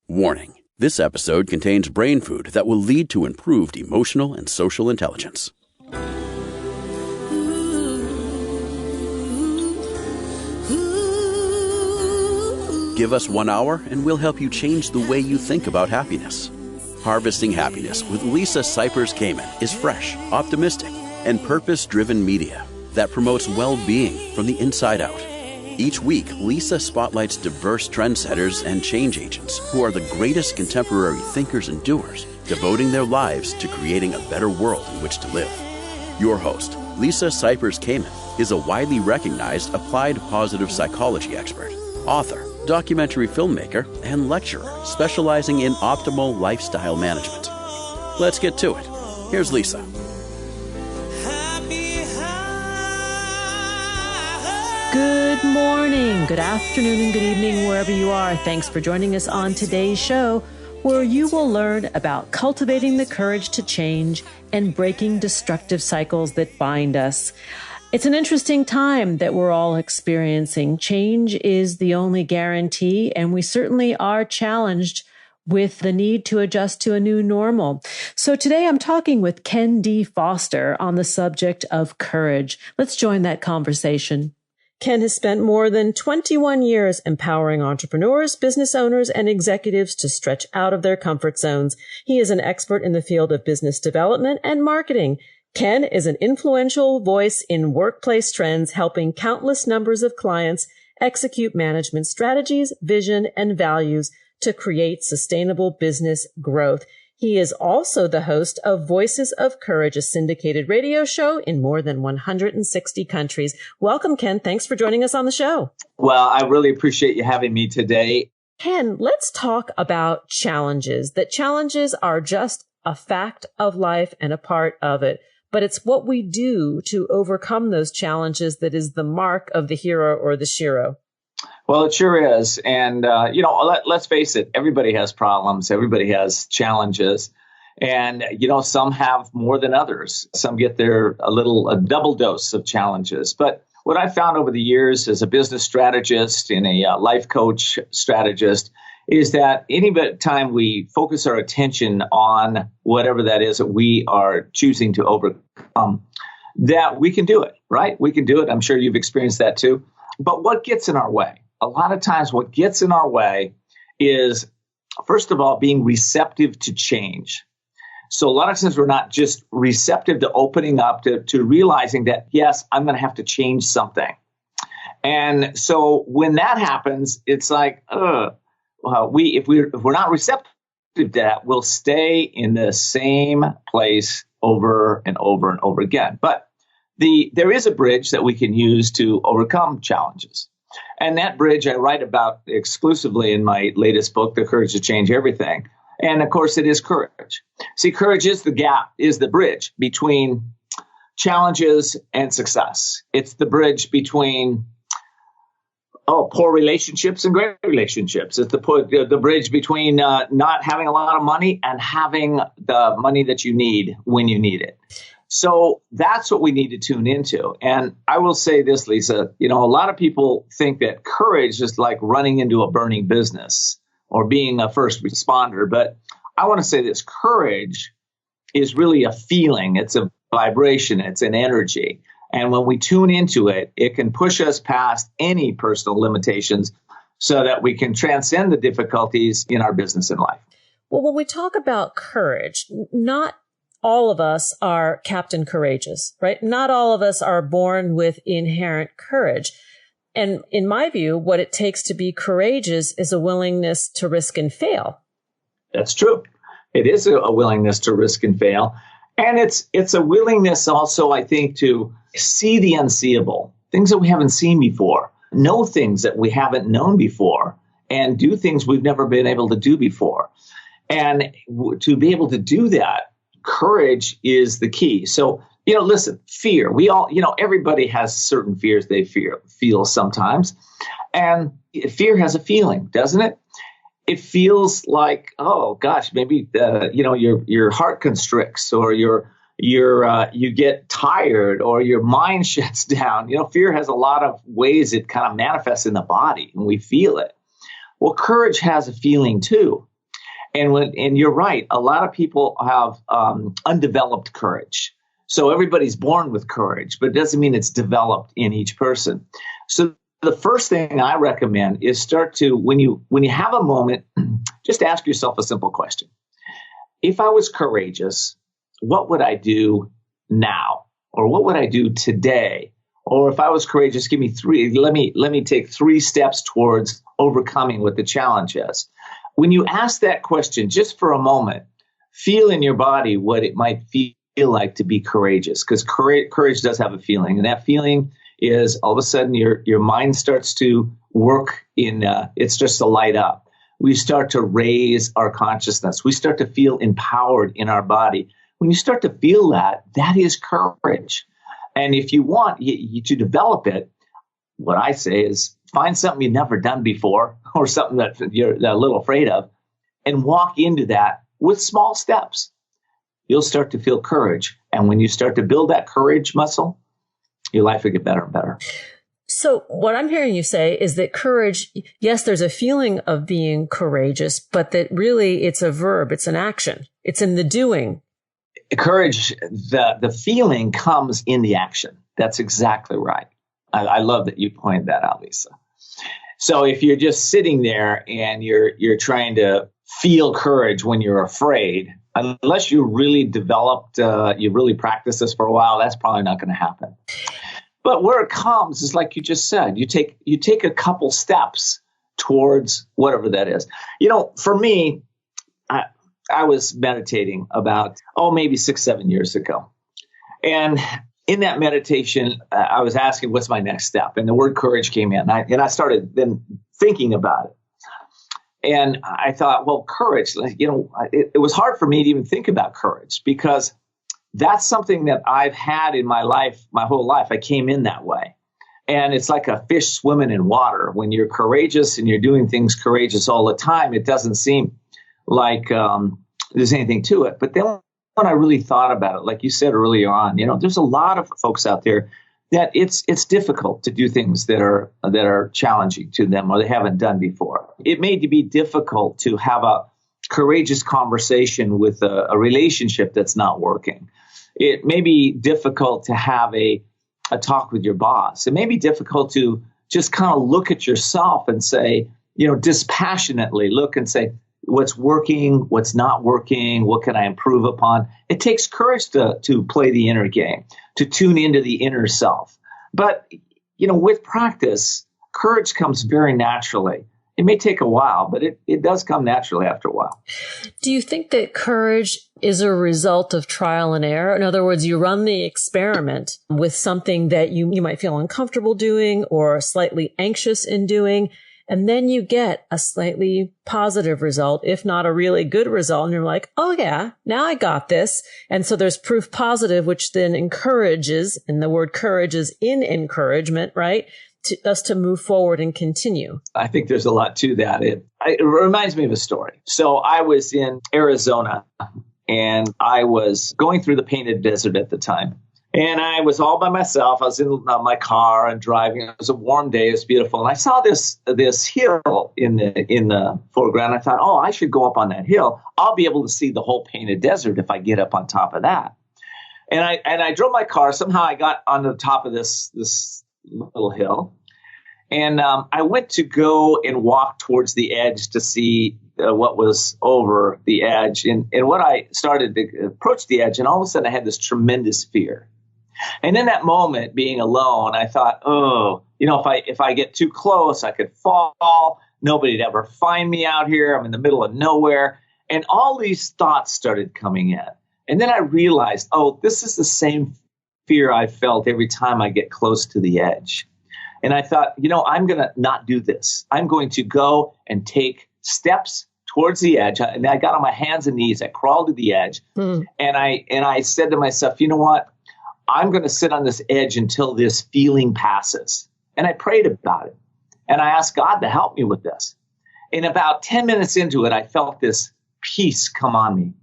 Warning: this episode contains brain food that will lead to improved emotional and social intelligence. Give us 1 hour and we'll help you change the way you think about happiness. Harvesting Happiness with Lisa Cypers-Kamen is fresh, optimistic, and purpose-driven media that promotes well-being from the inside out. Each week, Lisa spotlights diverse trendsetters and change agents who are the greatest contemporary thinkers and doers, devoting their lives to creating a better world in which to live. Your host, Lisa Cypers-Kamen, is a widely recognized applied positive psychology expert, author, documentary filmmaker, and lecturer specializing in optimal lifestyle management. Let's get to it. Here's Lisa. Good morning, good afternoon, and good evening, wherever you are. Thanks for joining us on today's show, where you will learn about cultivating the courage to change and breaking destructive cycles that bind us. It's an interesting time that we're all experiencing. Change is the only guarantee, and we certainly are challenged with the need to adjust to a new normal. So today I'm talking with Ken D. Foster on the subject of courage. Let's join that conversation. Ken has spent more than 21 years empowering entrepreneurs, business owners, and executives to stretch out of their comfort zones. He is an expert in the field of business development and marketing. Ken is an influential voice in workplace trends, helping countless numbers of clients execute management strategies, vision, and values to create sustainable business growth. He is also the host of Voices of Courage, a syndicated radio show in more than 160 countries. Welcome, Ken. Thanks for joining us on the show. Well, I really appreciate you having me today. Ken, let's talk about challenges. That challenges are just a fact of life and a part of it. But it's what we do to overcome those challenges that is the mark of the hero or the shero. Well, it sure is. And, let's face it, everybody has problems. Everybody has challenges. And, some have more than others. Some get a double dose of challenges. But what I've found over the years as a business strategist and a life coach strategist is that any time we focus our attention on whatever that is that we are choosing to overcome, that we can do it, right? We can do it. I'm sure you've experienced that too. But what gets in our way? A lot of times what gets in our way is, first of all, being receptive to change. So a lot of times we're not just receptive to opening up to realizing that, yes, I'm going to have to change something. And so when that happens, it's like, if we're not receptive to that, we'll stay in the same place over and over and over again. But there is a bridge that we can use to overcome challenges. And that bridge I write about exclusively in my latest book, The Courage to Change Everything. And of course, it is courage. See, courage is the bridge between challenges and success. It's the bridge between poor relationships and great relationships. It's the bridge between not having a lot of money and having the money that you need when you need it. So that's what we need to tune into. And I will say this, Lisa, a lot of people think that courage is like running into a burning business or being a first responder. But I want to say this, courage is really a feeling. It's a vibration. It's an energy. And when we tune into it, it can push us past any personal limitations so that we can transcend the difficulties in our business and life. Well, when we talk about courage, not all of us are Captain Courageous, right? Not all of us are born with inherent courage. And in my view, what it takes to be courageous is a willingness to risk and fail. That's true. It is a willingness to risk and fail. And it's a willingness also, I think, to see the unseeable, things that we haven't seen before, know things that we haven't known before, and do things we've never been able to do before. And to be able to do that, courage is the key. So, listen, fear. We all, everybody has certain fears they feel sometimes. And fear has a feeling, doesn't it? It feels like, oh gosh, maybe your heart constricts, or you get tired, or your mind shuts down. Fear has a lot of ways it kind of manifests in the body, and we feel it. Well, courage has a feeling too. And you're right, a lot of people have undeveloped courage. So everybody's born with courage, but it doesn't mean it's developed in each person. So the first thing I recommend is start to, when you have a moment, just ask yourself a simple question. If I was courageous, what would I do now? Or what would I do today? Or if I was courageous, let me take 3 steps towards overcoming what the challenge is. When you ask that question, just for a moment, feel in your body what it might feel like to be courageous, because courage does have a feeling, and that feeling is all of a sudden your mind starts to work it starts to light up. We start to raise our consciousness. We start to feel empowered in our body. When you start to feel that is courage. And if you want to develop it, what I say is find something you've never done before or something that you're a little afraid of and walk into that with small steps. You'll start to feel courage. And when you start to build that courage muscle, your life will get better and better. So what I'm hearing you say is that courage, yes, there's a feeling of being courageous, but that really it's a verb, it's an action, it's in the doing. Courage, the feeling comes in the action. That's exactly right. I love that you pointed that out, Lisa. So if you're just sitting there and you're trying to feel courage when you're afraid, unless you really developed, you really practiced this for a while, that's probably not going to happen. But where it comes is like you just said, you take a couple steps towards whatever that is. For me, I was meditating about, maybe 6-7 years ago. And in that meditation, I was asking, what's my next step? And the word courage came in. And I started then thinking about it. And I thought, well, courage, it was hard for me to even think about courage because that's something that I've had in my life, my whole life. I came in that way. And it's like a fish swimming in water. When you're courageous and you're doing things courageous all the time, it doesn't seem like there's anything to it. But then when I really thought about it, like you said earlier on, there's a lot of folks out there that it's difficult to do things that are challenging to them or they haven't done before. It may be difficult to have a courageous conversation with a relationship that's not working. It may be difficult to have a talk with your boss. It may be difficult to just kind of look at yourself and say, dispassionately look and say, what's working, what's not working, what can I improve upon? It takes courage to play the inner game, to tune into the inner self. But, with practice, courage comes very naturally. It may take a while, but it does come naturally after a while. Do you think that courage is a result of trial and error? In other words, you run the experiment with something that you might feel uncomfortable doing or slightly anxious in doing, and then you get a slightly positive result, if not a really good result. And you're like, oh yeah, now I got this. And so there's proof positive, which then encourages, and the word courage is in encouragement, right? Us to move forward and continue. I think there's a lot to that. It reminds me of a story. So I was in Arizona and I was going through the Painted Desert at the time. And I was all by myself. I was in my car and driving. It was a warm day. It was beautiful. And I saw this hill in the foreground. I thought, I should go up on that hill. I'll be able to see the whole Painted Desert if I get up on top of that. And I drove my car. Somehow I got on the top of this little hill. And I went to go and walk towards the edge to see what was over the edge. And when I started to approach the edge, and all of a sudden I had this tremendous fear. And in that moment, being alone, I thought, if I get too close, I could fall. Nobody'd ever find me out here. I'm in the middle of nowhere. And all these thoughts started coming in. And then I realized, this is the same fear I felt every time I get close to the edge. And I thought, I'm going to not do this. I'm going to go and take steps towards the edge. And I got on my hands and knees. I crawled to the edge. And I said to myself, you know what? I'm going to sit on this edge until this feeling passes. And I prayed about it. And I asked God to help me with this. And about 10 minutes into it, I felt this peace come on me.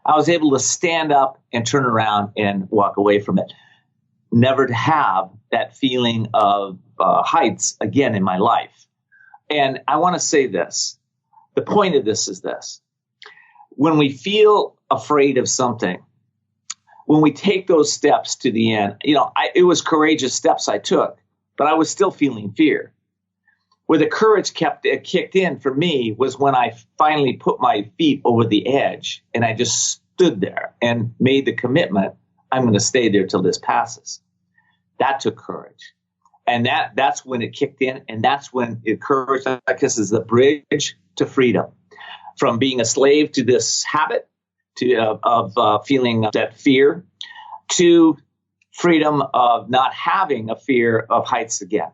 I was able to stand up and turn around and walk away from it. Never to have that feeling of heights again in my life. And I want to say this. The point of this is this. when we feel afraid of something, when we take those steps to the end, it was courageous steps I took, but I was still feeling fear. Where the courage kicked in for me was when I finally put my feet over the edge and I just stood there and made the commitment, I'm going to stay there till this passes. That took courage. And that's when it kicked in. And that's when courage, I guess, is the bridge to freedom. From being a slave to this habit of feeling that fear, to freedom of not having a fear of heights again.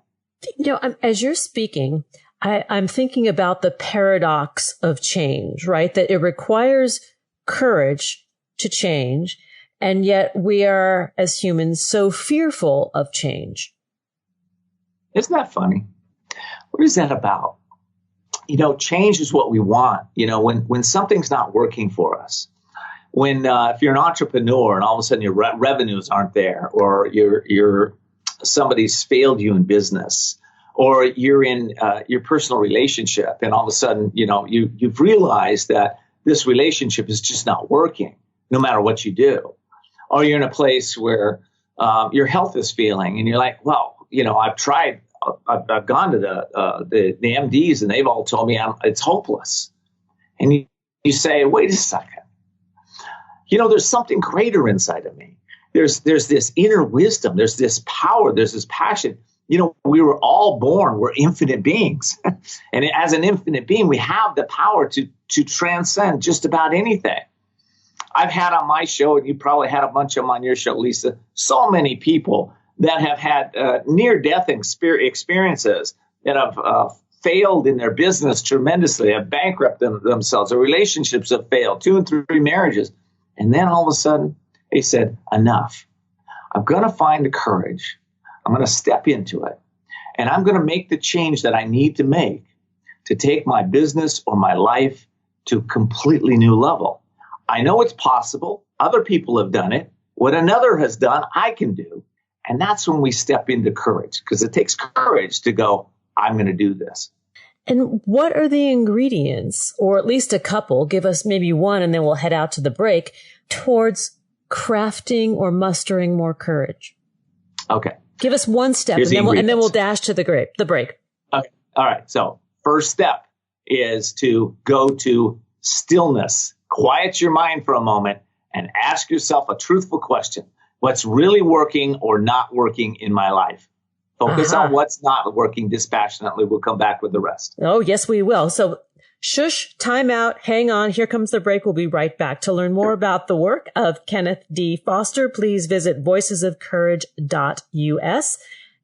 As you're speaking, I'm thinking about the paradox of change, right? That it requires courage to change. And yet we are, as humans, so fearful of change. Isn't that funny? What is that about? Change is what we want. When something's not working for us, if you're an entrepreneur and all of a sudden your revenues aren't there, or somebody's failed you in business, or you're in your personal relationship, and all of a sudden, you've realized that this relationship is just not working, no matter what you do, or you're in a place where your health is failing, and you're like, well, I've tried. I've gone to the MDs and they've all told me it's hopeless. And you say, wait a second. There's something greater inside of me. There's this inner wisdom. There's this power. There's this passion. We were all born. We're infinite beings. And as an infinite being, we have the power to transcend just about anything. I've had on my show, and you probably had a bunch of them on your show, Lisa, so many people that have had near-death experiences, that have failed in their business tremendously, have bankrupted themselves, their relationships have failed, 2 and 3 marriages. And then all of a sudden, they said, enough. I'm going to find the courage. I'm going to step into it. And I'm going to make the change that I need to make to take my business or my life to a completely new level. I know it's possible. Other people have done it. What another has done, I can do. And that's when we step into courage, because it takes courage to go, I'm going to do this. And what are the ingredients, or at least a couple, give us maybe one, and then we'll head out to the break, towards crafting or mustering more courage? Okay. Give us one step, and then we'll dash to the break. Okay. All right. So first step is to go to stillness. Quiet your mind for a moment and ask yourself a truthful question. What's really working or not working in my life? Focus on what's not working dispassionately. We'll come back with the rest. Oh, yes, we will. So shush, time out, hang on. Here comes the break. We'll be right back. To learn more about the work of Kenneth D. Foster, please visit voicesofcourage.us,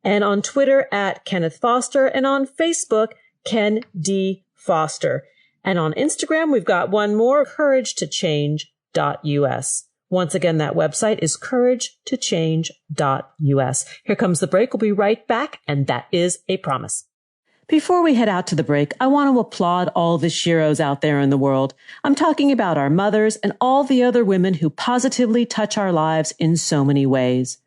and on Twitter at Kenneth Foster, and on Facebook, Ken D. Foster. And on Instagram, we've got one more, couragetochange.us. Once again, that website is couragetochange.us. Here comes the break. We'll be right back, and that is a promise. Before we head out to the break, I want to applaud all the Sheroes out there in the world. I'm talking about our mothers and all the other women who positively touch our lives in so many ways.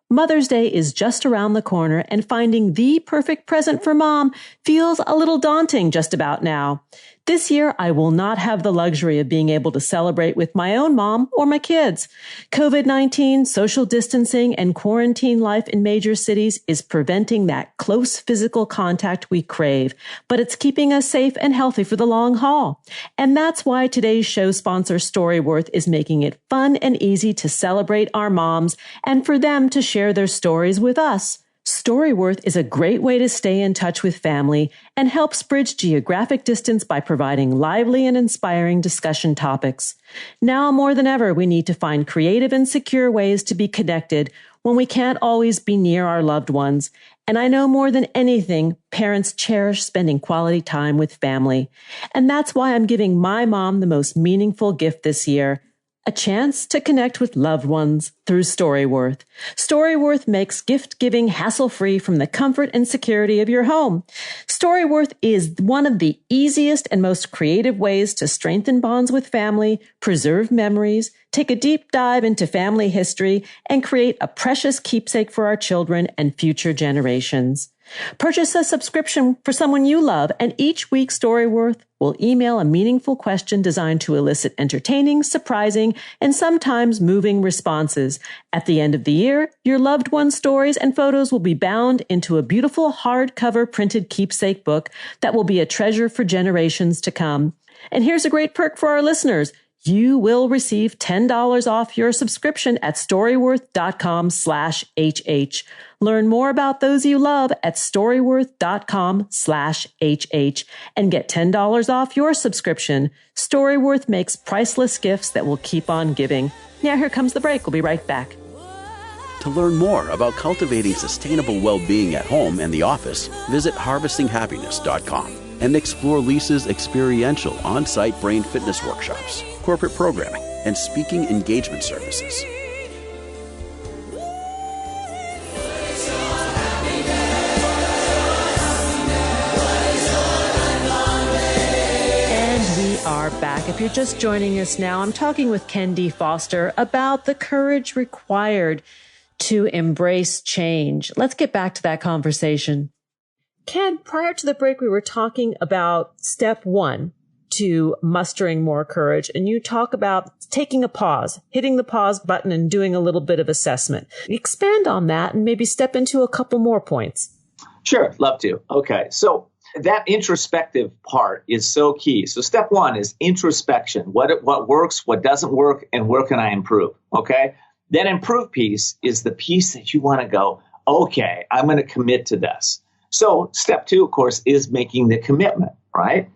Mother's Day is just around the corner, and finding the perfect present for mom feels a little daunting just about now. This year, I will not have the luxury of being able to celebrate with my own mom or my kids. COVID-19, social distancing, and quarantine life in major cities is preventing that close physical contact we crave, but it's keeping us safe and healthy for the long haul. And that's why today's show sponsor, Storyworth, is making it fun and easy to celebrate our moms and for them to share their stories with us. Storyworth is a great way to stay in touch with family and helps bridge geographic distance by providing lively and inspiring discussion topics. Now more than ever, we need to find creative and secure ways to be connected when we can't always be near our loved ones. And I know more than anything, parents cherish spending quality time with family. And that's why I'm giving my mom the most meaningful gift this year, a chance to connect with loved ones through Storyworth. Storyworth makes gift-giving hassle-free from the comfort and security of your home. Storyworth is one of the easiest and most creative ways to strengthen bonds with family, preserve memories, take a deep dive into family history, and create a precious keepsake for our children and future generations. Purchase a subscription for someone you love, and each week Storyworth will email a meaningful question designed to elicit entertaining, surprising, and sometimes moving responses. At the end of the year, your loved one's stories and photos will be bound into a beautiful hardcover printed keepsake book that will be a treasure for generations to come. And here's a great perk for our listeners. You will receive $10 off your subscription at storyworth.com/HH. Learn more about those you love at storyworth.com/HH and get $10 off your subscription. Storyworth makes priceless gifts that will keep on giving. Now here comes the break. We'll be right back. To learn more about cultivating sustainable well-being at home and the office, visit harvestinghappiness.com and explore Lisa's experiential on-site brain fitness workshops, corporate programming, and speaking engagement services. And we are back. If you're just joining us now, I'm talking with Ken D. Foster about the courage required to embrace change. Let's get back to that conversation. Ken, prior to the break, we were talking about step one to mustering more courage. And you talk about taking a pause, hitting the pause button and doing a little bit of assessment. Expand on that and maybe step into a couple more points. Sure, love to. Okay, so that introspective part is so key. So step one is introspection. What works, what doesn't work, and where can I improve? Okay, that improve piece is the piece that you want to go, okay, I'm going to commit to this. So step two, of course, is making the commitment, right?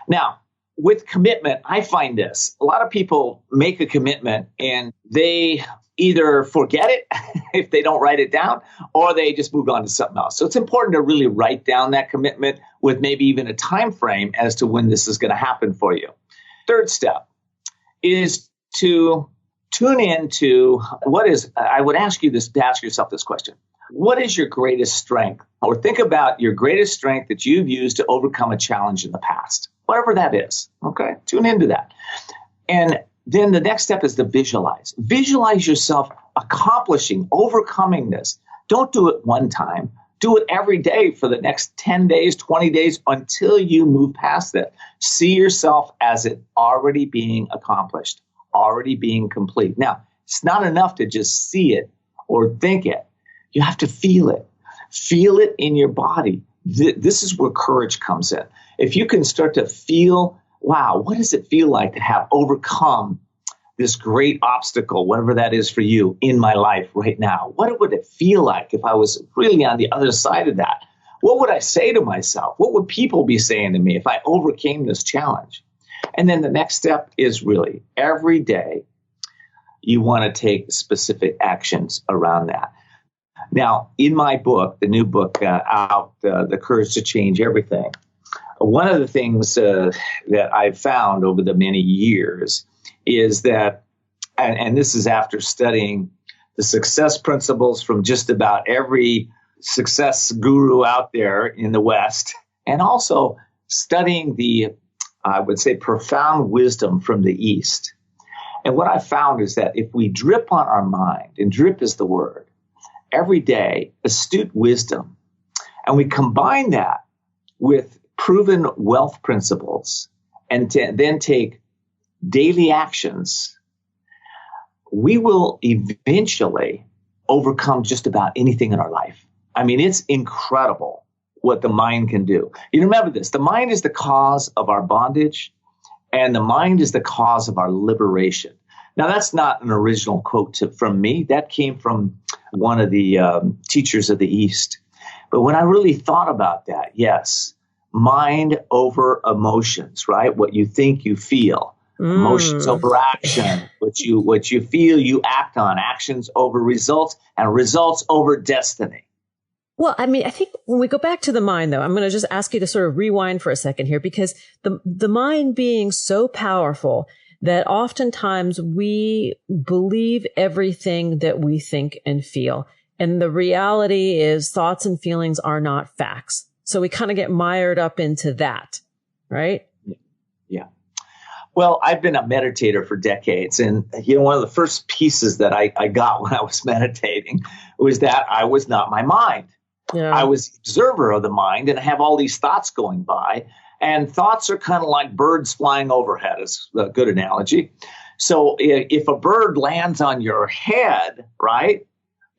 Now, with commitment, I find this. A lot of people make a commitment and they either forget it if they don't write it down, or they just move on to something else. So it's important to really write down that commitment with maybe even a time frame as to when this is going to happen for you. Third step is to tune into I would ask you this, to ask yourself this question. What is your greatest strength? Or think about your greatest strength that you've used to overcome a challenge in the past, whatever that is. Okay, tune into that. And then the next step is to visualize. Visualize yourself accomplishing, overcoming this. Don't do it one time. Do it every day for the next 10 days, 20 days until you move past it. See yourself as it already being accomplished, already being complete. Now, it's not enough to just see it or think it. You have to feel it. Feel it in your body. This is where courage comes in. If you can start to feel, wow, what does it feel like to have overcome this great obstacle, whatever that is for you in my life right now? What would it feel like if I was really on the other side of that? What would I say to myself? What would people be saying to me if I overcame this challenge? And then the next step is really every day you want to take specific actions around that. Now, in my book, the new book out, The Courage to Change Everything, one of the things that I've found over the many years is that, and this is after studying the success principles from just about every success guru out there in the West, and also studying the, I would say, profound wisdom from the East. And what I found is that if we drip on our mind, and drip is the word, every day, astute wisdom, and we combine that with proven wealth principles and then take daily actions, we will eventually overcome just about anything in our life. I mean, it's incredible what the mind can do. You remember this, the mind is the cause of our bondage, and the mind is the cause of our liberation. Now, that's not an original quote from me. That came from one of the teachers of the East. But when I really thought about that, yes, mind over emotions, right? What you think, you feel. Emotions over action. What you feel, you act on. Actions over results, and results over destiny. Well, I mean, I think when we go back to the mind, though, I'm going to just ask you to sort of rewind for a second here, because the mind being so powerful that oftentimes we believe everything that we think and feel. And the reality is thoughts and feelings are not facts. So we kind of get mired up into that, right? Yeah. Well, I've been a meditator for decades. And, one of the first pieces that I got when I was meditating was that I was not my mind. Yeah. I was the observer of the mind, and I have all these thoughts going by. And thoughts are kind of like birds flying overhead, is a good analogy. So if a bird lands on your head, right?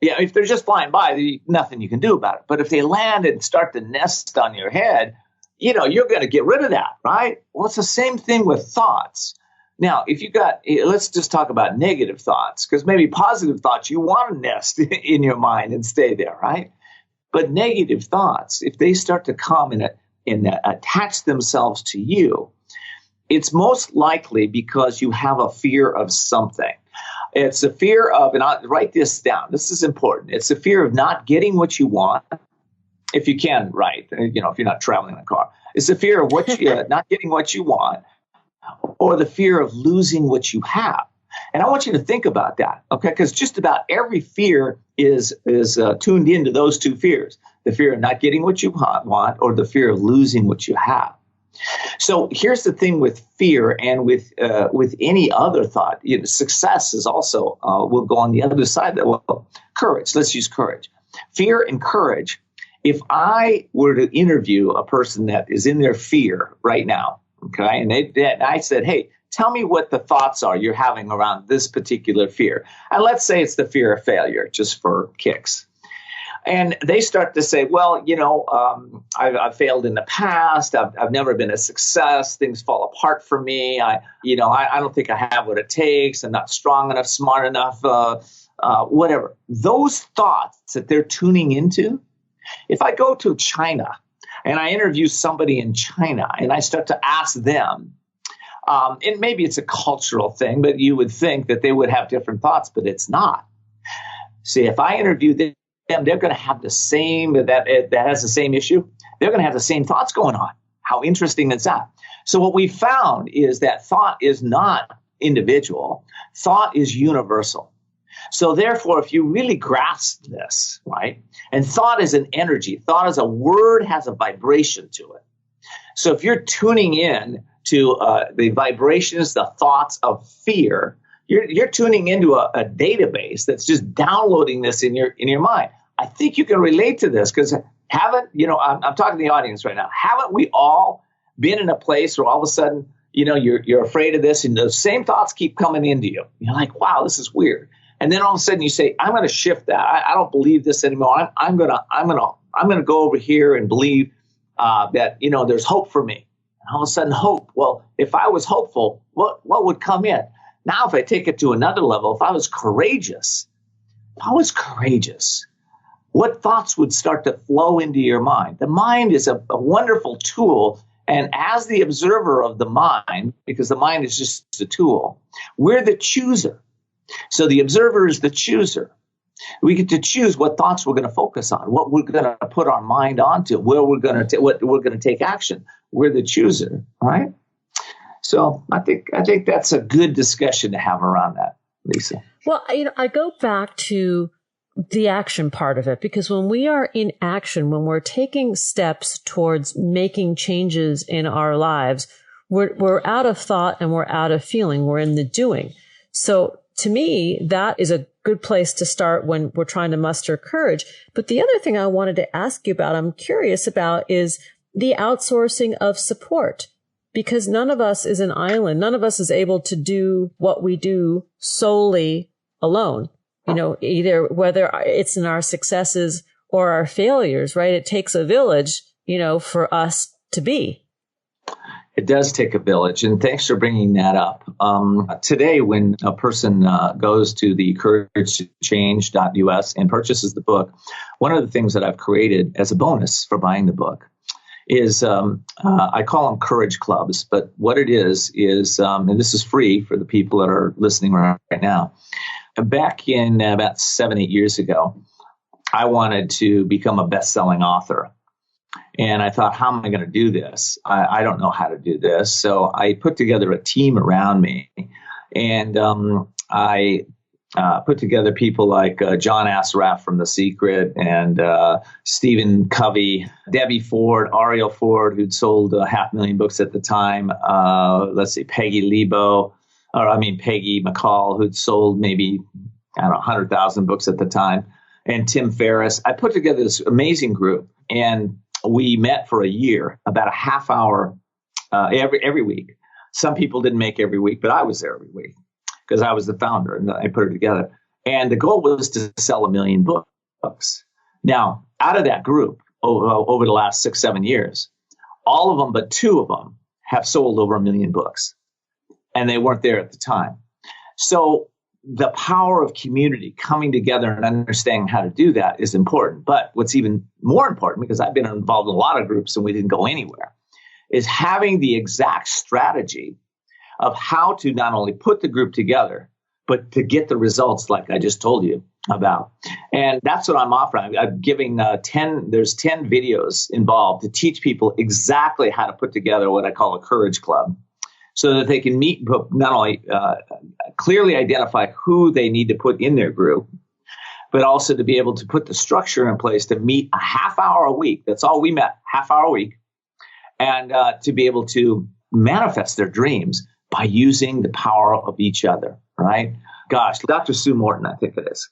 Yeah, if they're just flying by, nothing you can do about it. But if they land and start to nest on your head, you're going to get rid of that, right? Well, it's the same thing with thoughts. Now, let's just talk about negative thoughts, because maybe positive thoughts, you want to nest in your mind and stay there, right? But negative thoughts, if they start to come and attach themselves to you, it's most likely because you have a fear of something. It's a fear of, and I'll write this down, this is important. It's a fear of not getting what you want, if you can write, if you're not traveling in a car. It's a fear of not getting what you want, or the fear of losing what you have. And I want you to think about that, okay? Because just about every fear is tuned into those two fears: the fear of not getting what you want, or the fear of losing what you have. So here's the thing with fear, and with any other thought. Success is also will go on the other side. Courage. Let's use courage. Fear and courage. If I were to interview a person that is in their fear right now, okay, and I said, hey, tell me what the thoughts are you're having around this particular fear. And let's say it's the fear of failure, just for kicks. And they start to say, well, I've failed in the past. I've never been a success. Things fall apart for me. I don't think I have what it takes. I'm not strong enough, smart enough, whatever. Those thoughts that they're tuning into, if I go to China and I interview somebody in China and I start to ask them, and maybe it's a cultural thing, but you would think that they would have different thoughts, but it's not. See, if I interview them, they're going to have the same, that has the same issue. They're going to have the same thoughts going on. How interesting is that? So what we found is that thought is not individual. Thought is universal. So therefore, if you really grasp this, right, and thought is an energy, thought as a word has a vibration to it. So if you're tuning in to the vibrations, the thoughts of fear, you're tuning into a database that's just downloading this in your mind. I think you can relate to this, because I'm talking to the audience right now. Haven't we all been in a place where all of a sudden, you're afraid of this, and those same thoughts keep coming into you? You're like, wow, this is weird. And then all of a sudden you say, I'm going to shift that. I don't believe this anymore. I'm going to go over here and believe that, there's hope for me. And all of a sudden, hope. Well, if I was hopeful, what would come in? Now, if I take it to another level, if I was courageous, what thoughts would start to flow into your mind? The mind is a wonderful tool. And as the observer of the mind, because the mind is just a tool, we're the chooser. So the observer is the chooser. We get to choose what thoughts we're going to focus on, what we're going to put our mind onto, what we're going to take action. We're the chooser, right? So I think that's a good discussion to have around that, Lisa. Well, I go back to the action part of it, because when we are in action, when we're taking steps towards making changes in our lives, we're out of thought and we're out of feeling. We're in the doing. So to me, that is a good place to start when we're trying to muster courage. But the other thing I wanted to ask you about, I'm curious about, is the outsourcing of support. Because none of us is an island. None of us is able to do what we do solely alone. Either whether it's in our successes or our failures, right? It takes a village, for us to be. It does take a village. And thanks for bringing that up. Today, when a person goes to the couragechange.us and purchases the book, one of the things that I've created as a bonus for buying the book is I call them courage clubs. But what it is, and this is free for the people that are listening right now. Back in about 7-8 years ago, I wanted to become a best-selling author. And I thought, how am I going to do this? I don't know how to do this. So I put together a team around me. And I put together people like John Assaraf from The Secret, and Stephen Covey, Debbie Ford, Ariel Ford, who'd sold 500,000 books at the time. Peggy McCall, who'd sold maybe, 100,000 books at the time. and Tim Ferriss. I put together this amazing group, and we met for a year, about a half hour every week. Some people didn't make every week, but I was there every week because I was the founder and I put it together. And the goal was to sell 1 million books. Now, out of that group, over the last 6-7 years, all of them but 2 of them have sold over 1 million books. And they weren't there at the time. So the power of community coming together and understanding how to do that is important. But what's even more important, because I've been involved in a lot of groups and we didn't go anywhere, is having the exact strategy of how to not only put the group together, but to get the results like I just told you about. And that's what I'm offering. I'm giving there's 10 videos involved to teach people exactly how to put together what I call a courage club, so that they can meet, not only clearly identify who they need to put in their group, but also to be able to put the structure in place to meet a half hour a week. That's all we met, half hour a week. And to be able to manifest their dreams by using the power of each other, right? Gosh, Dr. Sue Morton, I think it is.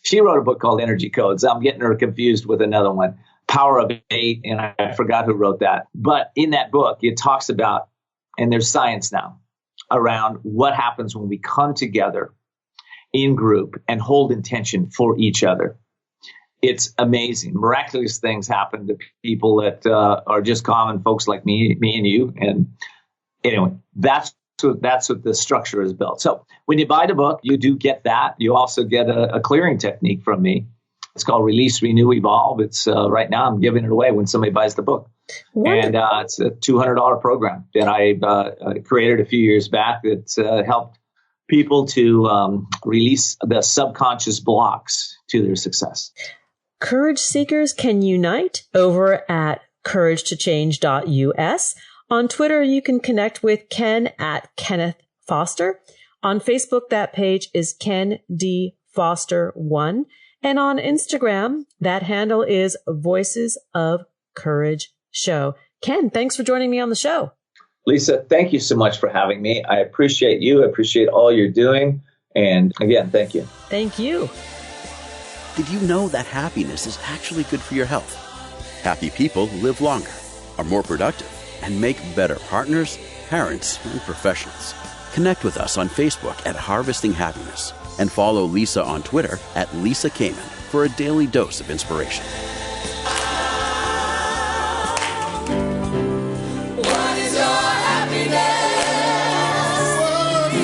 She wrote a book called Energy Codes. I'm getting her confused with another one, Power of 8, and I forgot who wrote that. But in that book, it talks about, and there's science now around what happens when we come together in group and hold intention for each other. It's amazing. Miraculous things happen to people that are just common folks like me and you. And anyway, that's what the structure is built. So when you buy the book, you do get that. You also get a clearing technique from me. It's called Release, Renew, Evolve. It's right now I'm giving it away when somebody buys the book. And it's a $200 program that I created a few years back that helped people to release the subconscious blocks to their success. Courage seekers can unite over at couragetochange.us. On Twitter, you can connect with Ken at Kenneth Foster. On Facebook, that page is Ken D. Foster 1. And on Instagram, that handle is Voices of Courage Show. Ken, thanks for joining me on the show. Lisa, thank you so much for having me. I appreciate you. I appreciate all you're doing. And again, thank you. Thank you. Did you know that happiness is actually good for your health? Happy people live longer, are more productive, and make better partners, parents, and professionals. Connect with us on Facebook at Harvesting Happiness and follow Lisa on Twitter at Lisa Kamen for a daily dose of inspiration. What is your happiness?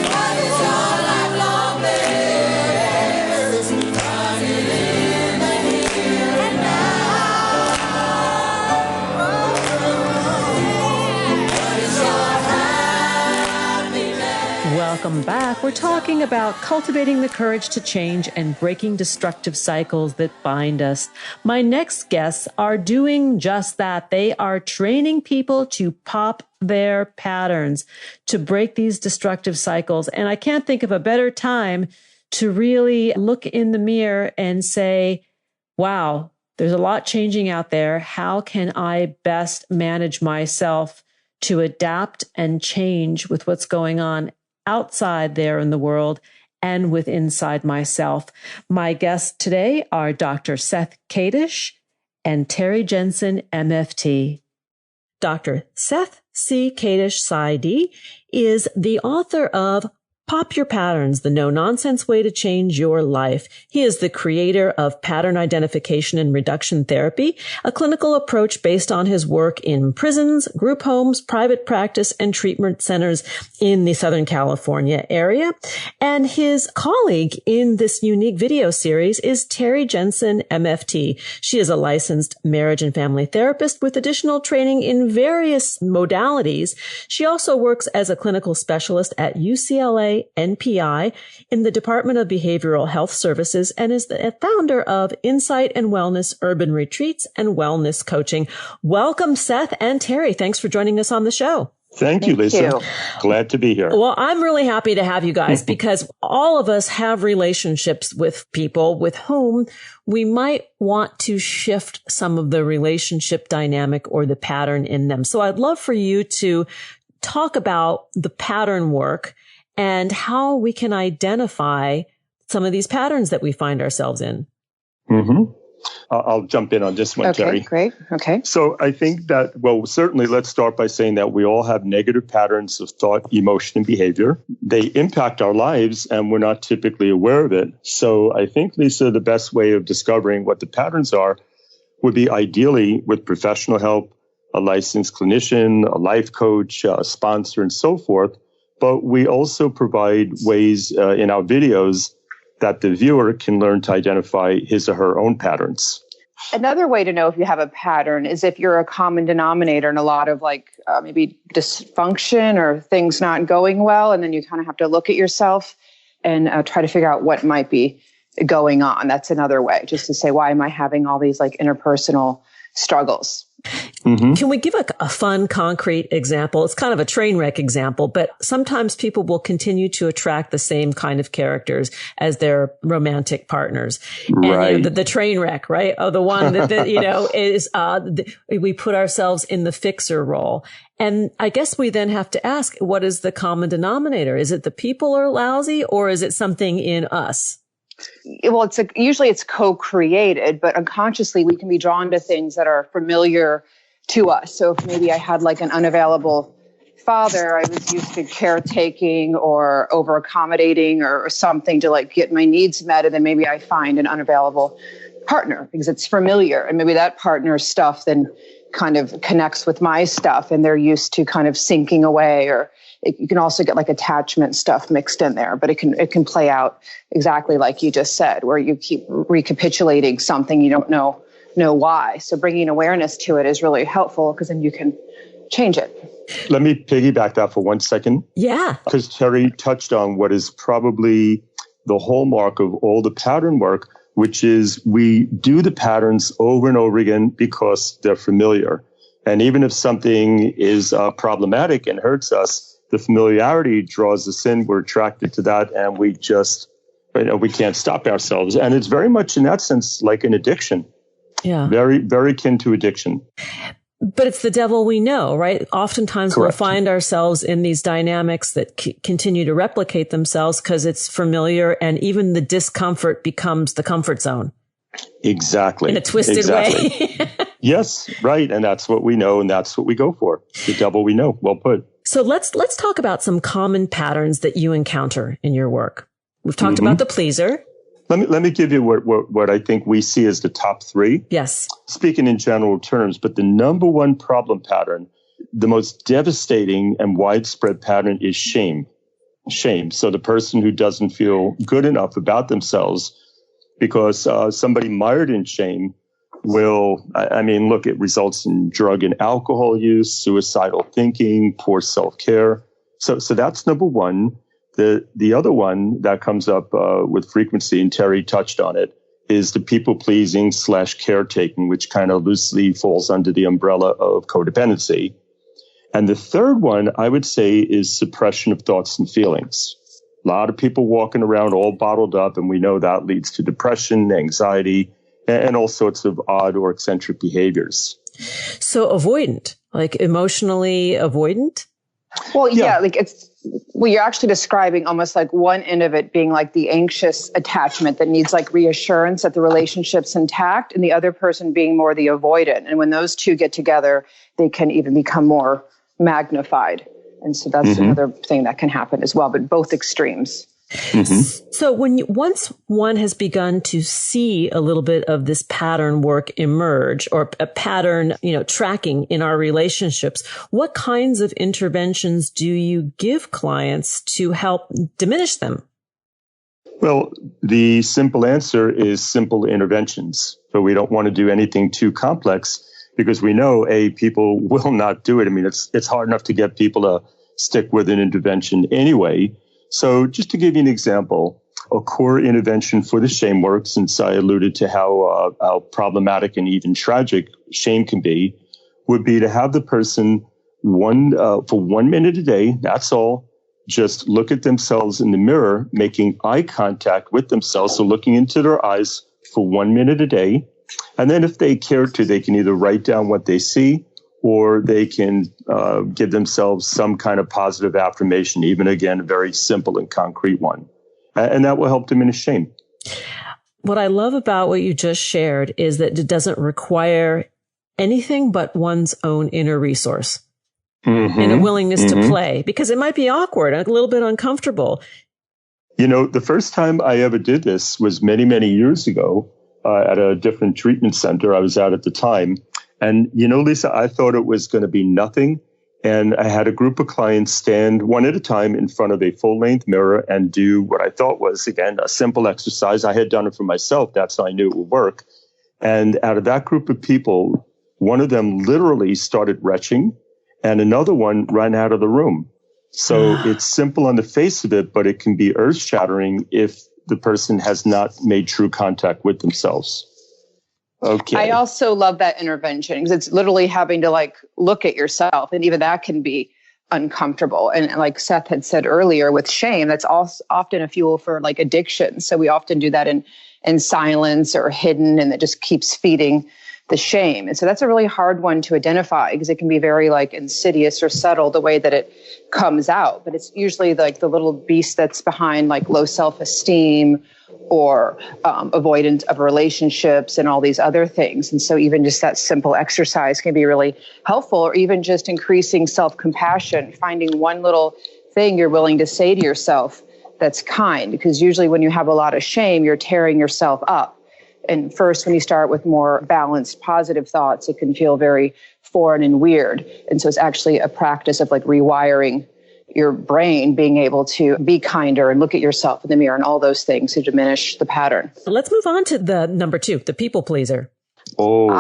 What is your lifelong bliss? Find it in the here and now. What is your happiness? Welcome back. We're talking about cultivating the courage to change and breaking destructive cycles that bind us. My next guests are doing just that. They are training people to pop their patterns, to break these destructive cycles. And I can't think of a better time to really look in the mirror and say, wow, there's a lot changing out there. How can I best manage myself to adapt and change with what's going on outside there in the world and with inside myself? My guests today are Dr. Seth Kadish and Terry Jensen, MFT. Dr. Seth C. Kadish, PsyD, is the author of Pop Your Patterns, the no-nonsense way to change your life. He is the creator of pattern identification and reduction therapy, a clinical approach based on his work in prisons, group homes, private practice, and treatment centers in the Southern California area. And his colleague in this unique video series is Terry Jensen, MFT. She is a licensed marriage and family therapist with additional training in various modalities. She also works as a clinical specialist at UCLA NPI in the Department of Behavioral Health Services and is the founder of Insight and Wellness Urban Retreats and Wellness Coaching. Welcome, Seth and Terry. Thanks for joining us on the show. Thank you, Lisa. Glad to be here. Well, I'm really happy to have you guys because all of us have relationships with people with whom we might want to shift some of the relationship dynamic or the pattern in them. So I'd love for you to talk about the pattern work and how we can identify some of these patterns that we find ourselves in. Mm-hmm. I'll jump in on this one, Okay, Terry. great. Okay. So I think that, well, certainly let's start by saying that we all have negative patterns of thought, emotion, and behavior. They impact our lives and we're not typically aware of it. So I think, Lisa, the best way of discovering what the patterns are would be ideally with professional help, a licensed clinician, a life coach, a sponsor, and so forth. But we also provide ways in our videos that the viewer can learn to identify his or her own patterns. Another way to know if you have a pattern is if you're a common denominator in a lot of maybe dysfunction or things not going well. And then you kind of have to look at yourself and try to figure out what might be going on. That's another way, just to say, why am I having all these interpersonal struggles? Mm-hmm. Can we give a fun, concrete example? It's kind of a train wreck example, but sometimes people will continue to attract the same kind of characters as their romantic partners. Right. And the train wreck, right? Oh, the one that is, we put ourselves in the fixer role. And I guess we then have to ask, what is the common denominator? Is it the people are lousy, or is it something in us? Well, usually it's co-created, but unconsciously we can be drawn to things that are familiar to us. So if maybe I had an unavailable father, I was used to caretaking or over accommodating or something to get my needs met. And then maybe I find an unavailable partner because it's familiar. And maybe that partner's stuff then kind of connects with my stuff and they're used to kind of sinking away, or you can also get attachment stuff mixed in there, but it can play out exactly like you just said, where you keep recapitulating something you don't know why. So bringing awareness to it is really helpful because then you can change it. Let me piggyback that for 1 second. Yeah. Because Terry touched on what is probably the hallmark of all the pattern work, which is we do the patterns over and over again because they're familiar. And even if something is problematic and hurts us, the familiarity draws us in. We're attracted to that, and we just, we can't stop ourselves. And it's very much in that sense like an addiction. Yeah. Very, very akin to addiction. But it's the devil we know, right? Oftentimes Correct. We'll find ourselves in these dynamics that continue to replicate themselves because it's familiar, and even the discomfort becomes the comfort zone. Exactly. In a twisted way. Yes, right. And that's what we know, and that's what we go for. The devil we know. Well put. So let's talk about some common patterns that you encounter in your work. We've talked about the pleaser. Let me give you what I think we see as the top three. Yes. Speaking in general terms, but the number one problem pattern, the most devastating and widespread pattern is shame. Shame. So the person who doesn't feel good enough about themselves because somebody mired in shame will, look, it results in drug and alcohol use, suicidal thinking, poor self-care. So that's number one. The other one that comes up with frequency, and Terry touched on it, is the people-pleasing / caretaking, which kind of loosely falls under the umbrella of codependency. And the third one, I would say, is suppression of thoughts and feelings. A lot of people walking around all bottled up, and we know that leads to depression, anxiety, and all sorts of odd or eccentric behaviors. So avoidant, emotionally avoidant? Well, yeah, you're actually describing almost one end of it being the anxious attachment that needs reassurance that the relationship's intact, and the other person being more the avoidant. And when those two get together, they can even become more magnified. And so that's another thing that can happen as well, but both extremes. So once one has begun to see a little bit of this pattern work emerge, or a pattern, tracking in our relationships, what kinds of interventions do you give clients to help diminish them? Well, the simple answer is simple interventions. So we don't want to do anything too complex because we know, people will not do it. It's hard enough to get people to stick with an intervention anyway. So just to give you an example, a core intervention for the shame work, since I alluded to how problematic and even tragic shame can be, would be to have the person for 1 minute a day, that's all, just look at themselves in the mirror, making eye contact with themselves, so looking into their eyes for 1 minute a day. And then if they care to, they can either write down what they see, or they can give themselves some kind of positive affirmation, even, again, a very simple and concrete one. And that will help diminish shame. What I love about what you just shared is that it doesn't require anything but one's own inner resource and a willingness to play, because it might be awkward, a little bit uncomfortable. You know, the first time I ever did this was many, many years ago at a different treatment center I was at the time. And, you know, Lisa, I thought it was going to be nothing. And I had a group of clients stand one at a time in front of a full-length mirror and do what I thought was, again, a simple exercise. I had done it for myself. That's how I knew it would work. And out of that group of people, one of them literally started retching and another one ran out of the room. So it's simple on the face of it, but it can be earth-shattering if the person has not made true contact with themselves. Okay. I also love that intervention because it's literally having to like look at yourself, and even that can be uncomfortable. And like Seth had said earlier, with shame, that's also often a fuel for like addiction. So we often do that in silence or hidden, and it just keeps feeding the shame. And so that's a really hard one to identify because it can be very like insidious or subtle the way that it comes out. But it's usually like the little beast that's behind like low self-esteem or avoidance of relationships and all these other things. And so even just that simple exercise can be really helpful, or even just increasing self-compassion, finding one little thing you're willing to say to yourself that's kind, because usually when you have a lot of shame, you're tearing yourself up. And first, when you start with more balanced, positive thoughts, it can feel very foreign and weird. And so it's actually a practice of like rewiring your brain, being able to be kinder and look at yourself in the mirror and all those things to diminish the pattern. Let's move on to the number 2, the people pleaser. Oh,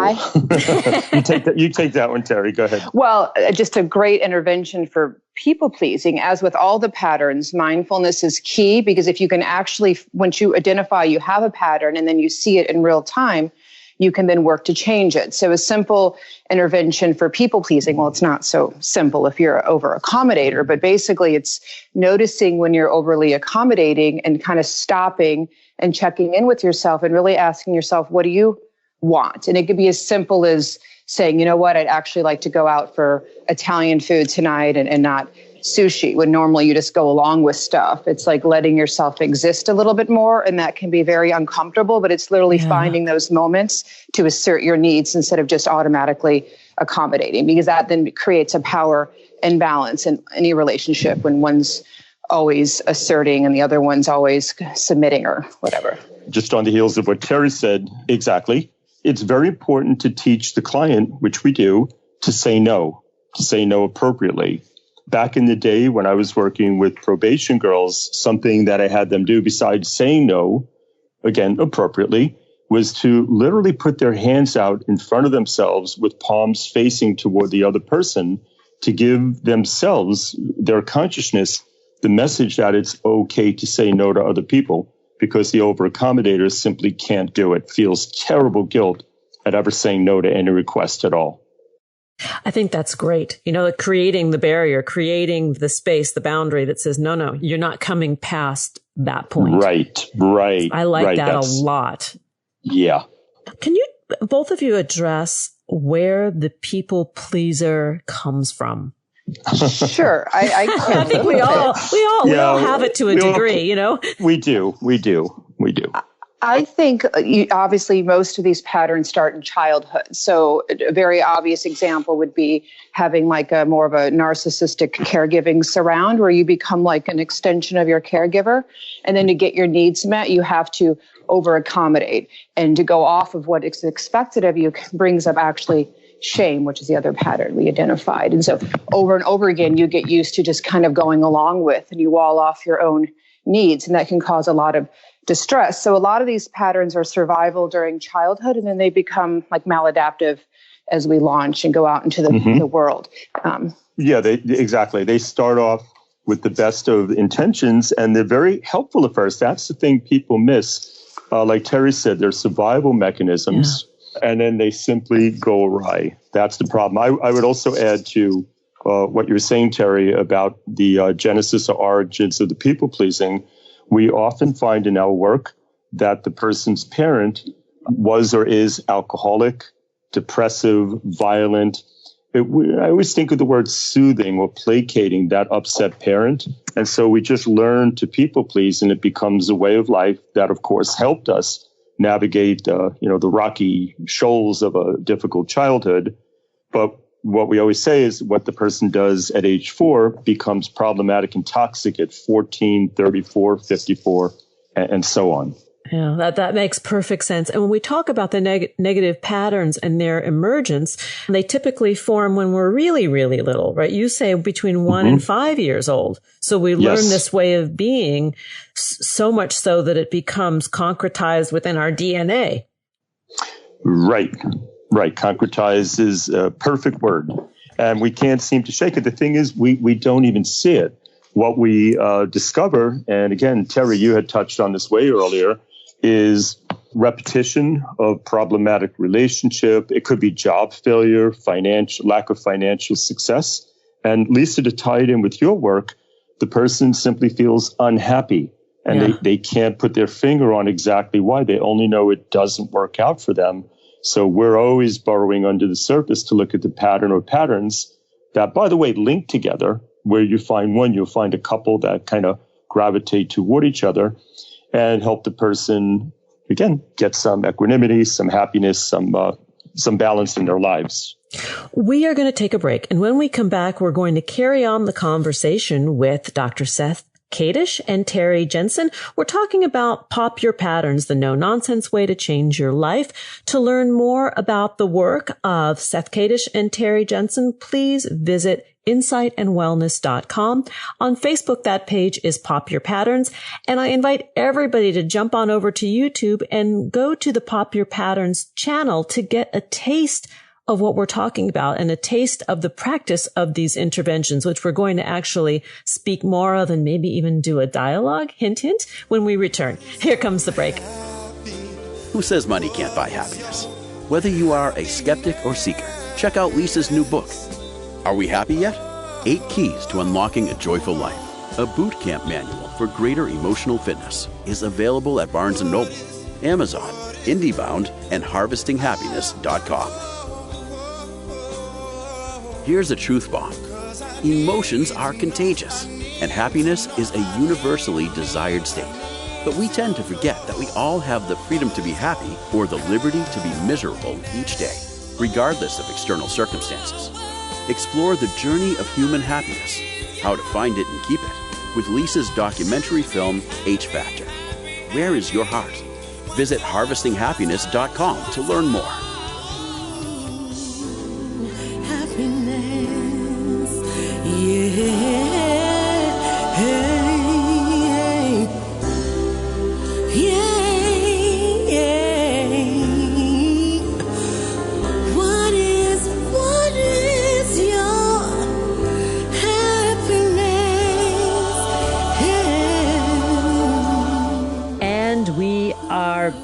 you take that one, Terry. Go ahead. Well, just a great intervention for people pleasing. As with all the patterns, mindfulness is key, because if you can actually, once you identify you have a pattern and then you see it in real time, you can then work to change it. So a simple intervention for people pleasing, well, it's not so simple if you're an over accommodator, but basically it's noticing when you're overly accommodating and kind of stopping and checking in with yourself and really asking yourself, what do you want? And it could be as simple as saying, you know what, I'd actually like to go out for Italian food tonight and not sushi, when normally you just go along with stuff. It's like letting yourself exist a little bit more. And that can be very uncomfortable, but it's literally finding those moments to assert your needs instead of just automatically accommodating, because that then creates a power imbalance in any relationship when one's always asserting and the other one's always submitting or whatever. Just on the heels of what Terry said, exactly. It's very important to teach the client, which we do, to say no appropriately. Back in the day when I was working with probation girls, something that I had them do besides saying no, again, appropriately, was to literally put their hands out in front of themselves with palms facing toward the other person to give themselves, their consciousness, the message that it's okay to say no to other people, because the over-accommodator simply can't do it, feels terrible guilt at ever saying no to any request at all. I think that's great. You know, creating the barrier, creating the space, the boundary that says, no, you're not coming past that point. Right. I like that a lot. Yeah. Can you, both of you, address where the people pleaser comes from? Sure. I think we all have it to a degree, you know? We do. I think obviously most of these patterns start in childhood. So a very obvious example would be having like a more of a narcissistic caregiving surround, where you become like an extension of your caregiver. And then to get your needs met, you have to over accommodate, and to go off of what is expected of you brings up actually shame, which is the other pattern we identified. And so over and over again, you get used to just kind of going along with, and you wall off your own needs, and that can cause a lot of distress. So a lot of these patterns are survival during childhood, and then they become like maladaptive as we launch and go out into the world. Exactly. They start off with the best of intentions, and they're very helpful at first. That's the thing people miss. Like Terry said, they're survival mechanisms, and then they simply go awry. That's the problem. I would also add to what you were saying, Terry, about the genesis or origins of the people-pleasing. We often find in our work that the person's parent was or is alcoholic, depressive, violent. I always think of the word soothing or placating that upset parent. And so we just learn to people please, and it becomes a way of life that, of course, helped us navigate, the rocky shoals of a difficult childhood. But what we always say is what the person does at age 4 becomes problematic and toxic at 14, 34, 54, and so on. Yeah, that makes perfect sense. And when we talk about the negative patterns and their emergence, they typically form when we're really, really little, right? You say between 1 and 5 years old. So we learn this way of being so much so that it becomes concretized within our DNA. Right. Concretize is a perfect word. And we can't seem to shake it. The thing is, we don't even see it. What we discover, and again, Terry, you had touched on this way earlier, is repetition of problematic relationship. It could be job failure, lack of financial success. And Lisa, to tie it in with your work, the person simply feels unhappy and they can't put their finger on exactly why. They only know it doesn't work out for them. So we're always burrowing under the surface to look at the pattern or patterns that, by the way, link together. Where you find one, you'll find a couple that kind of gravitate toward each other and help the person, again, get some equanimity, some happiness, some balance in their lives. We are going to take a break. And when we come back, we're going to carry on the conversation with Dr. Seth Kadish and Terry Jensen. We're talking about Pop Your Patterns, the no-nonsense way to change your life. To learn more about the work of Seth Kadish and Terry Jensen, please visit insightandwellness.com. On Facebook, that page is Pop Your Patterns. And I invite everybody to jump on over to YouTube and go to the Pop Your Patterns channel to get a taste of what we're talking about and a taste of the practice of these interventions, which we're going to actually speak more of and maybe even do a dialogue, hint, hint, when we return. Here comes the break. Who says money can't buy happiness? Whether you are a skeptic or seeker, check out Lisa's new book. Are we happy yet? 8 Keys to Unlocking a Joyful Life. A boot camp manual for greater emotional fitness is available at Barnes & Noble, Amazon, IndieBound, and HarvestingHappiness.com. Here's a truth bomb. Emotions are contagious, and happiness is a universally desired state. But we tend to forget that we all have the freedom to be happy or the liberty to be miserable each day, regardless of external circumstances. Explore the journey of human happiness, how to find it and keep it, with Lisa's documentary film, H Factor. Where is your heart? Visit HarvestingHappiness.com to learn more. Happiness, yeah.